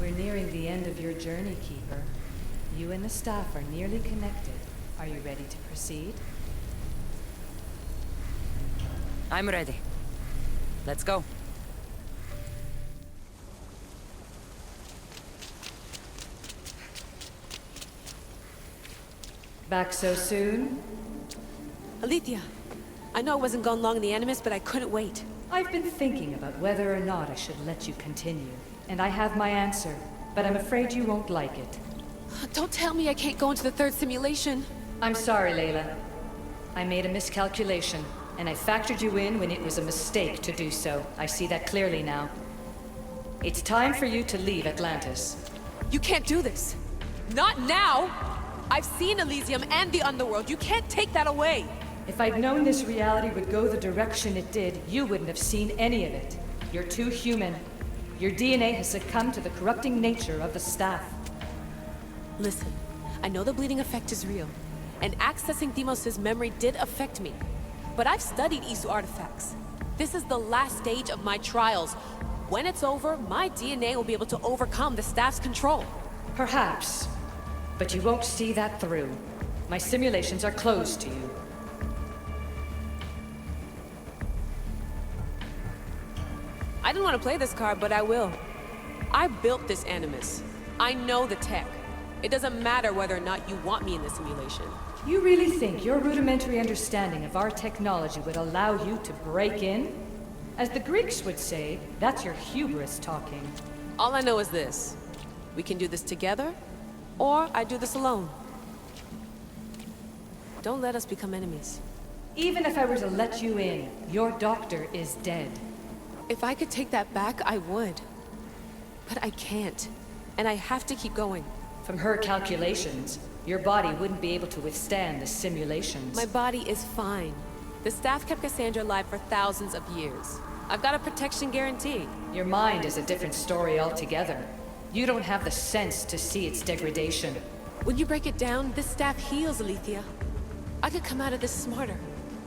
We're nearing the end of your journey, Keeper. You and the staff are nearly connected. Are you ready to proceed? I'm ready. Let's go. Back so soon? Alethea, I know I wasn't gone long in the Animus, but I couldn't wait. I've been thinking about whether or not I should let you continue, and I have my answer, but I'm afraid you won't like it. Don't tell me I can't go into the third simulation. I'm sorry, Layla. I made a miscalculation, and I factored you in when it was a mistake to do so. I see that clearly now. It's time for you to leave Atlantis. You can't do this. Not now! I've seen Elysium and the Underworld. You can't take that away! If I'd known this reality would go the direction it did, you wouldn't have seen any of it. You're too human. Your DNA has succumbed to the corrupting nature of the staff. Listen, I know the bleeding effect is real, and accessing Deimos' memory did affect me. But I've studied Isu artifacts. This is the last stage of my trials. When it's over, my DNA will be able to overcome the staff's control. Perhaps. But you won't see that through. My simulations are closed to you. I didn't want to play this card, but I will. I built this Animus. I know the tech. It doesn't matter whether or not you want me in the simulation. You really think your rudimentary understanding of our technology would allow you to break in? As the Greeks would say, that's your hubris talking. All I know is this. We can do this together, or I do this alone. Don't let us become enemies. Even if I were to let you in, your doctor is dead. If I could take that back, I would. But I can't. And I have to keep going. From her calculations, your body wouldn't be able to withstand the simulations. My body is fine. The staff kept Cassandra alive for thousands of years. I've got a protection guarantee. Your mind is a different story altogether. You don't have the sense to see its degradation. When you break it down, this staff heals, Alethea. I could come out of this smarter,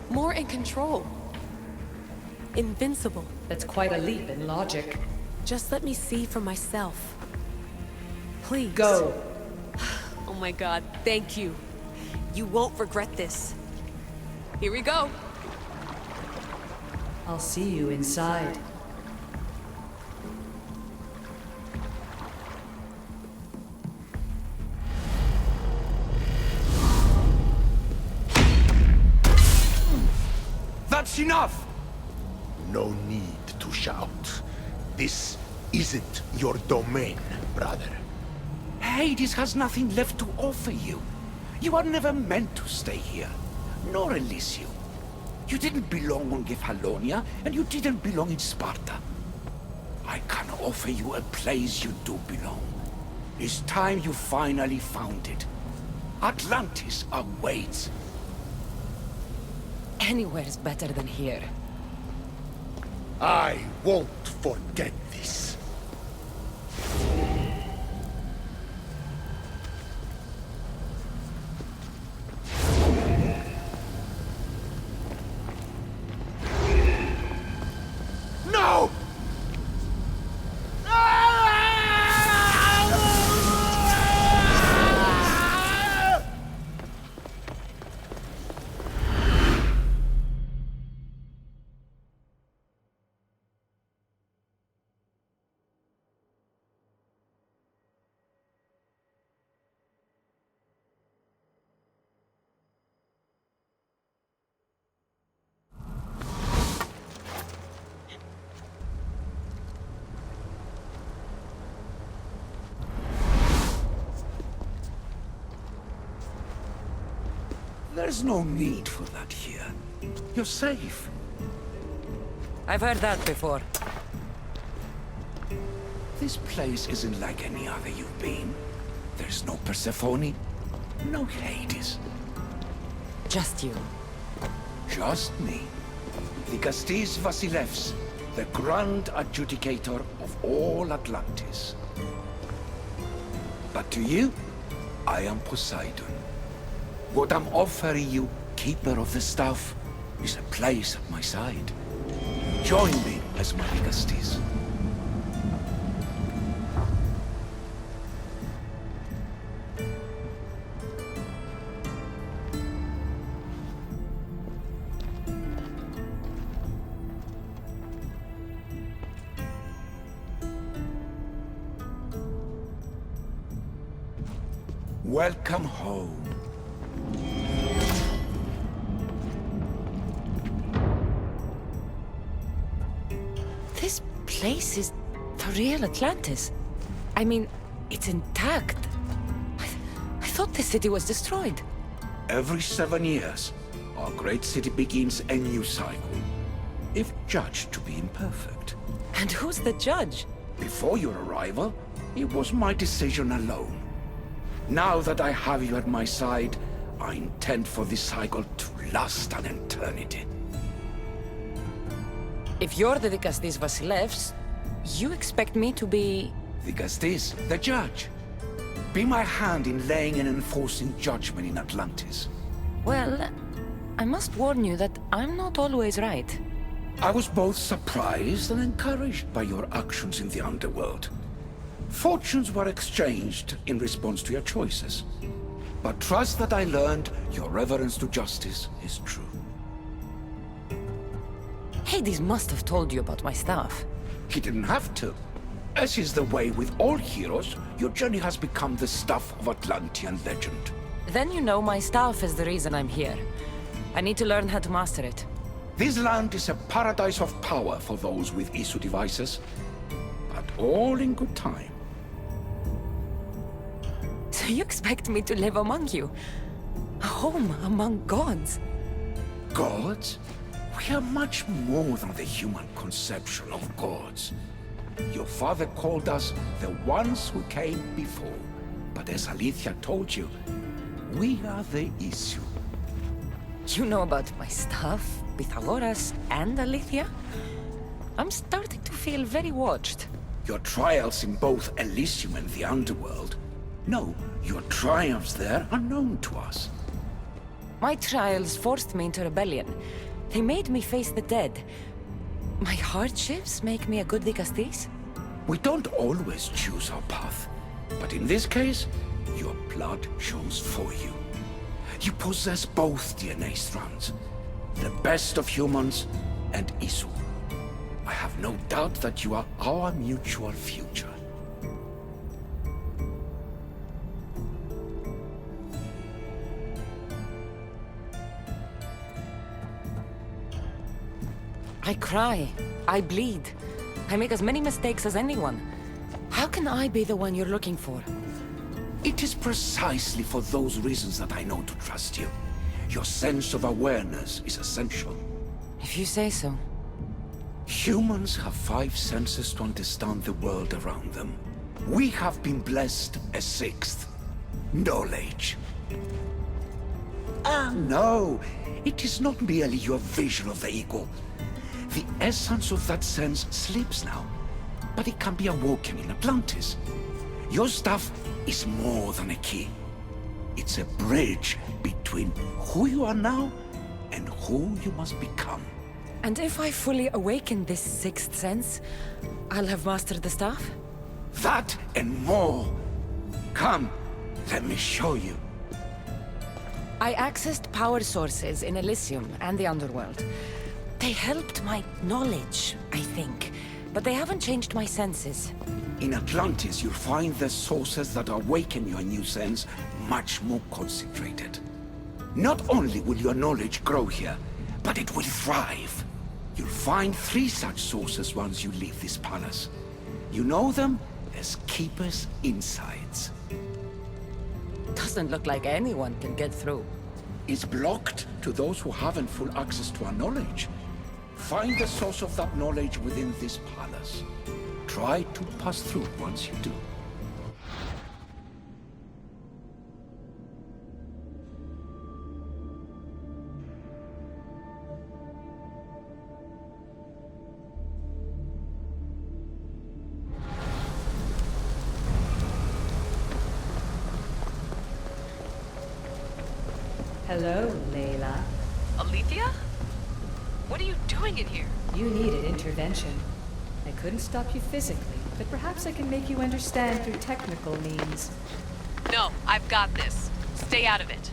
more in control. Invincible. That's quite a leap in logic. Just let me see for myself. Please. Go. Oh my god, thank you. You won't regret this. Here we go. I'll see you inside. That's enough! No need to shout. This isn't your domain, brother. Hades has nothing left to offer you. You are never meant to stay here, nor Elysium. You didn't belong on Kefalonia, and you didn't belong in Sparta. I can offer you a place you do belong. It's time you finally found it. Atlantis awaits. Anywhere's better than here. I won't forget this. No! There's no need for that here. You're safe. I've heard that before. This place isn't like any other you've been. There's no Persephone, no Hades. Just you. Just me. The Gastis Vasilevs, the Grand Adjudicator of all Atlantis. But to you, I am Poseidon. What I'm offering you, Keeper of the Staff, is a place at my side. Join me as my Gastis. Welcome home. This place is the real Atlantis. I mean, it's intact. I thought the city was destroyed. Every 7 years, our great city begins a new cycle, if judged to be imperfect. And who's the judge? Before your arrival, it was my decision alone. Now that I have you at my side, I intend for this cycle to last an eternity. If you're the Dikastis Vasilevs, you expect me to be... Dikastis, the judge. Be my hand in laying and enforcing judgment in Atlantis. Well, I must warn you that I'm not always right. I was both surprised and encouraged by your actions in the underworld. Fortunes were exchanged in response to your choices. But trust that I learned your reverence to justice is true. Hades must have told you about my staff. He didn't have to. As is the way with all heroes, your journey has become the stuff of Atlantean legend. Then you know my staff is the reason I'm here. I need to learn how to master it. This land is a paradise of power for those with Isu devices. But all in good time. So you expect me to live among you? A home among gods? Gods? We are much more than the human conception of gods. Your father called us the ones who came before. But as Alethea told you, we are the Isu. You know about my staff, Pythagoras, and Alethea? I'm starting to feel very watched. Your trials in both Elysium and the underworld. No, your triumphs there are known to us. My trials forced me into rebellion. They made me face the dead. My hardships make me a good Dikastis? We don't always choose our path. But in this case, your blood shows for you. You possess both DNA strands. The best of humans and Isu. I have no doubt that you are our mutual future. I cry. I bleed. I make as many mistakes as anyone. How can I be the one you're looking for? It is precisely for those reasons that I know to trust you. Your sense of awareness is essential. If you say so. Humans have 5 senses to understand the world around them. We have been blessed a 6th. Knowledge. Ah, no. It is not merely your vision of the ego. The essence of that sense sleeps now, but it can be awoken in Atlantis. Your stuff is more than a key. It's a bridge between who you are now and who you must become. And if I fully awaken this 6th sense, I'll have mastered the staff? That and more. Come, let me show you. I accessed power sources in Elysium and the underworld. They helped my knowledge, I think, but they haven't changed my senses. In Atlantis, you'll find the sources that awaken your new sense much more concentrated. Not only will your knowledge grow here, but it will thrive. You'll find 3 such sources once you leave this palace. You know them as Keeper's Insides. Doesn't look like anyone can get through. It's blocked to those who haven't full access to our knowledge. Find the source of that knowledge within this palace. Try to pass through once you do. Hello, Layla. Alethea? What are you doing in here? You needed intervention. I couldn't stop you physically, but perhaps I can make you understand through technical means. No, I've got this. Stay out of it.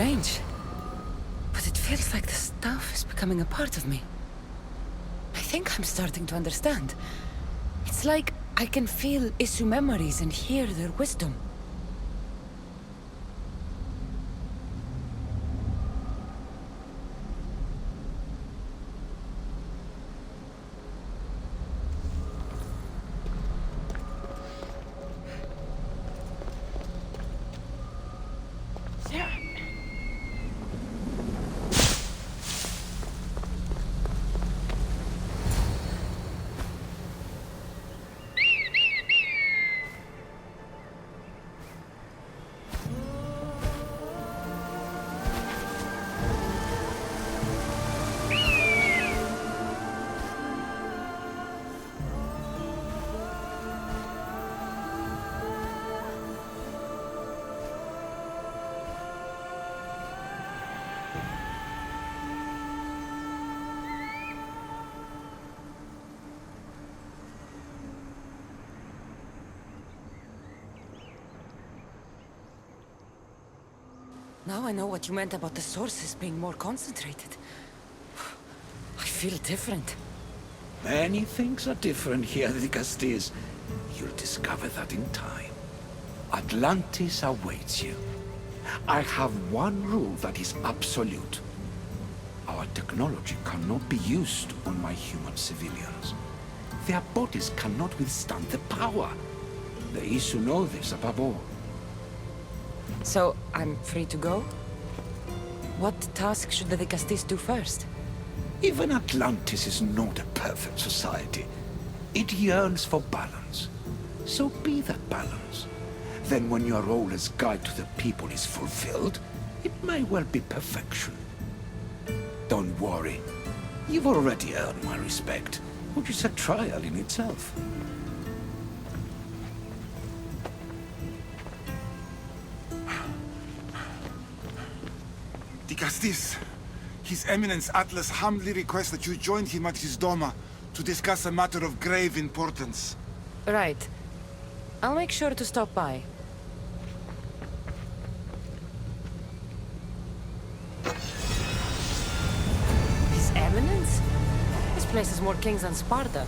strange. But it feels like the stuff is becoming a part of me. I think I'm starting to understand. It's like I can feel Isu memories and hear their wisdom. Now I know what you meant about the sources being more concentrated. I feel different. Many things are different here, Dicastes. You'll discover that in time. Atlantis awaits you. I have one rule that is absolute. Our technology cannot be used on my human civilians. Their bodies cannot withstand the power. The Isu know this above all. So, I'm free to go? What task should the Dicastis do first? Even Atlantis is not a perfect society. It yearns for balance. So be that balance. Then when your role as guide to the people is fulfilled, it may well be perfection. Don't worry. You've already earned my respect, which is a trial in itself. Dicastis, His Eminence Atlas humbly requests that you join him at his Doma to discuss a matter of grave importance. Right. I'll make sure to stop by. His Eminence? This place has more kings than Sparta.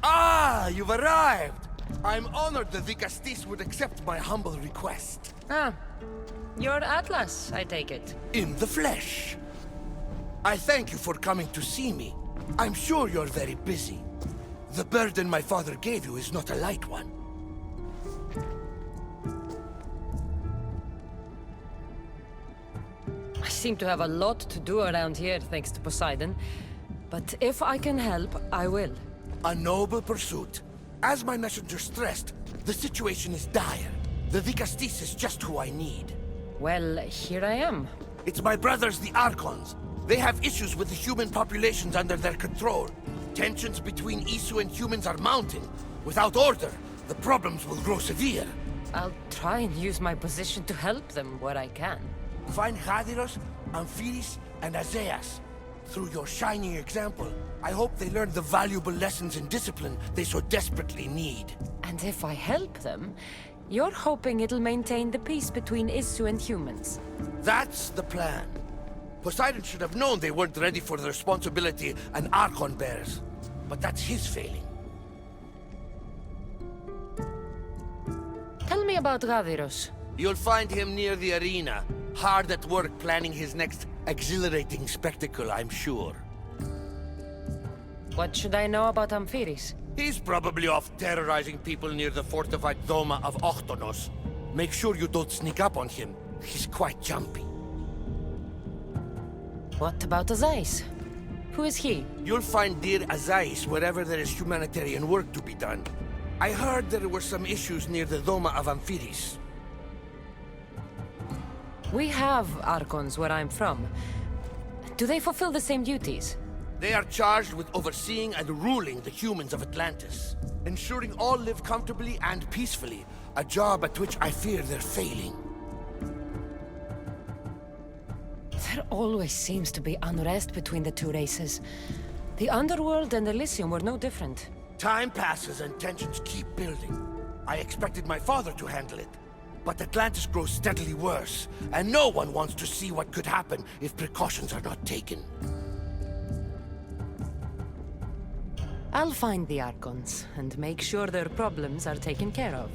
Ah, you've arrived! I'm honored the Dicastis would accept my humble request. Ah, you're Atlas, I take it. In the flesh. I thank you for coming to see me. I'm sure you're very busy. The burden my father gave you is not a light one. I seem to have a lot to do around here, thanks to Poseidon. But if I can help, I will. A noble pursuit. As my messenger stressed, the situation is dire. The Dicastis is just who I need. Well, here I am. It's my brothers, the Archons. They have issues with the human populations under their control. Tensions between Isu and humans are mounting. Without order, the problems will grow severe. I'll try and use my position to help them where I can. Find Hadiros, Amphiris, and Azeas. Through your shining example, I hope they learn the valuable lessons in discipline they so desperately need. And if I help them, you're hoping it'll maintain the peace between Isu and humans. That's the plan. Poseidon should have known they weren't ready for the responsibility an Archon bears. but that's his failing. Tell me about Gaviros. You'll find him near the arena, hard at work planning his next exhilarating spectacle, I'm sure. What should I know about Amphiris? He's probably off terrorizing people near the fortified Doma of Ochtonos. Make sure you don't sneak up on him. He's quite jumpy. What about Azais? Who is he? You'll find dear Azais wherever there is humanitarian work to be done. I heard there were some issues near the Doma of Amphiris. We have Archons where I'm from. Do they fulfill the same duties? They are charged with overseeing and ruling the humans of Atlantis, ensuring all live comfortably and peacefully, a job at which I fear they're failing. There always seems to be unrest between the two races. The Underworld and Elysium were no different. Time passes and tensions keep building. I expected my father to handle it, but Atlantis grows steadily worse, and no one wants to see what could happen if precautions are not taken. I'll find the Archons and make sure their problems are taken care of.